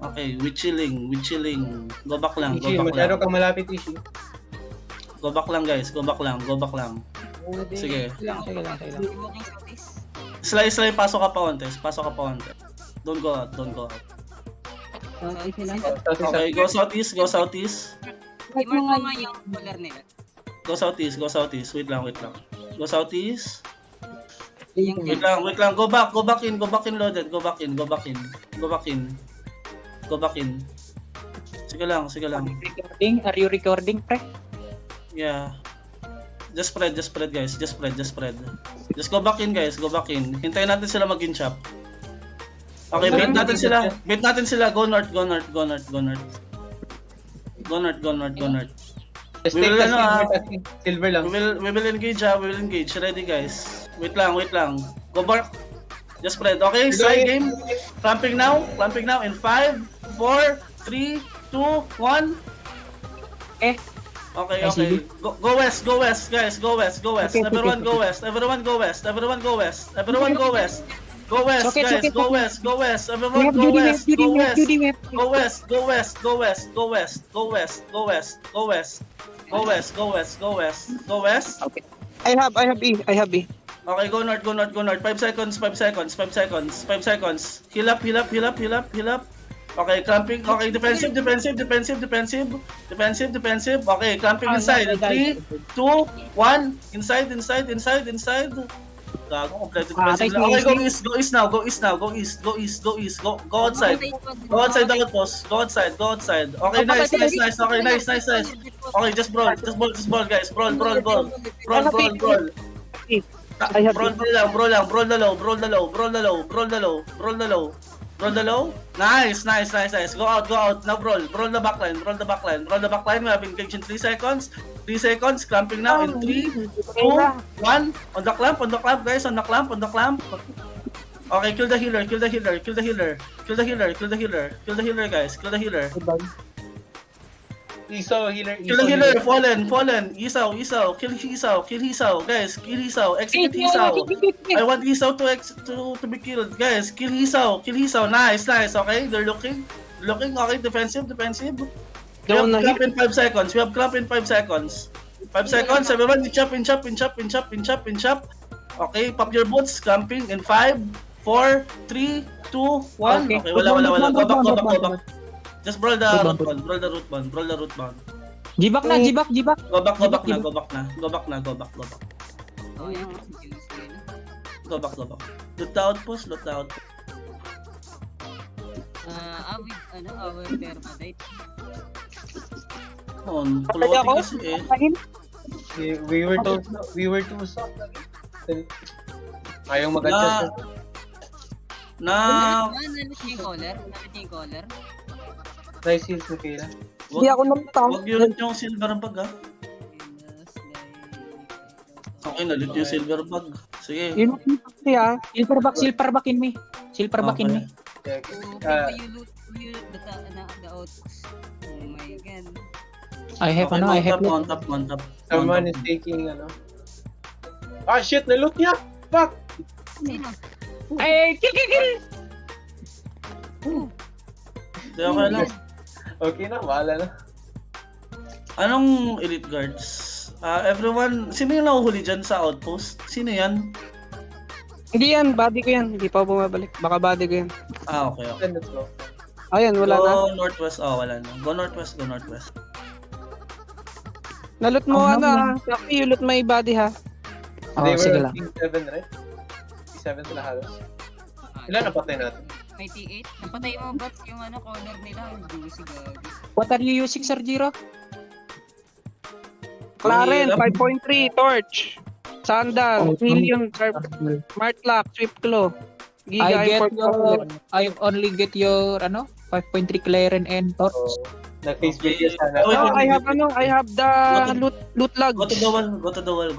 Okay, we chilling. Go back lang, Ishi, go back masyado lang. kang malapit, Ishi. Go back lang guys, go back lang. Sige. Sige lang. Walking southeast. Slide, pasok ka pa ontes. Don't go out. Okay lang. Okay, go southeast. I-mark mo nga yung color nila. Go southeast. Wait lang. Go southeast. Yung Wait lang. Go back in, loaded. Go back in. Sige lang. Recording? Are you recording, pre? Yeah. Just spread guys. Just go back in guys. Hintayin natin sila mag-in chop. Okay, bait natin sila. Go north. Just We take will the ano, silver lang. We will engage. Ready guys. Wait lang. Go back. Just spread. Okay, side game. Clamping now in 5, 4, 3, 2, 1. Eh. Okay. sige. Go west, guys. Go west. Okay, Everyone okay. go west. Everyone go west, guys. Go west. Everyone go west. We have Judy map. Go west. Okay. I have E. Okay, go north. 5 seconds. 5 seconds. Heal up. Okay, clamping. Okay, defensive. Okay, clamping inside. 3, 2, 1. Inside. Gago, completed defensive. Okay, go east now. Go outside. Go outside the outpost. Go outside. Okay, nice. Okay, nice. Okay, just brawl, guys. Brawl. Brawl the low. Nice. Go out. Now brawl the backline. We have engaged in 3 seconds. Clamping now in 3, 2, 1. On the clamp, guys. On the clamp. Okay, kill the healer, guys. Kill the healer. Iso, healer. Kill the healer, fallen. Isaw. Kill Isaw, guys. Kill Isaw. Execute Isaw. I want Isaw to be killed, guys. Kill Isaw. Nice. Okay, they're looking. Okay, defensive. We have clamp in 5 seconds. 5 seconds. Everyone, chop. Okay, pop your boots. Clamping in 5, 4, 3, 2, 1. Okay, wala. Go back. Just brawl the root bond. Jibak na. Go back na. Oh, yan. Go back. Loot the outpost. Our thermodite. Floating kasi eh. We were too soft. Ayaw mag-adjust. Nalit niyo yung collar. Nice heals ni Kayla. Hindi ako namtang. Wag yun yung silver bag ha. Okay, nalit yung silver bag. Sige. Yun siya. Silver back in me. Yeah. You loot the outpost. Oh my god. I have On top. Someone is taking Ah shit, na-loot niya! Fuck! Sino? Ay, kill. Hindi okay lang. Okay na, bahala na. Anong elite guards? Everyone, sino yung nahuhuli dyan sa outpost? Sino yan? Hindi yan, body ko yan. Hindi pa bumabalik. Baka body ko yan. Okay. Then let's go. Ayan, wala na. Go northwest. Wala na. Go northwest. Nalot mo Saki, you loot my body ha. They Sige were lang. 7, right? 7 sila halos. Ilan napatay natin? 98. Napatay mo ba't yung collar nila? Hindi si Gabi. What are you using, Sir Jiro? Claren, 5.3, Torch. Sandal, Million, Smart Lock, Swift Claw. Giga, I only get your 5.3 Claren and Torch. Nag-face video sana. I have the loot log. Go to the wall.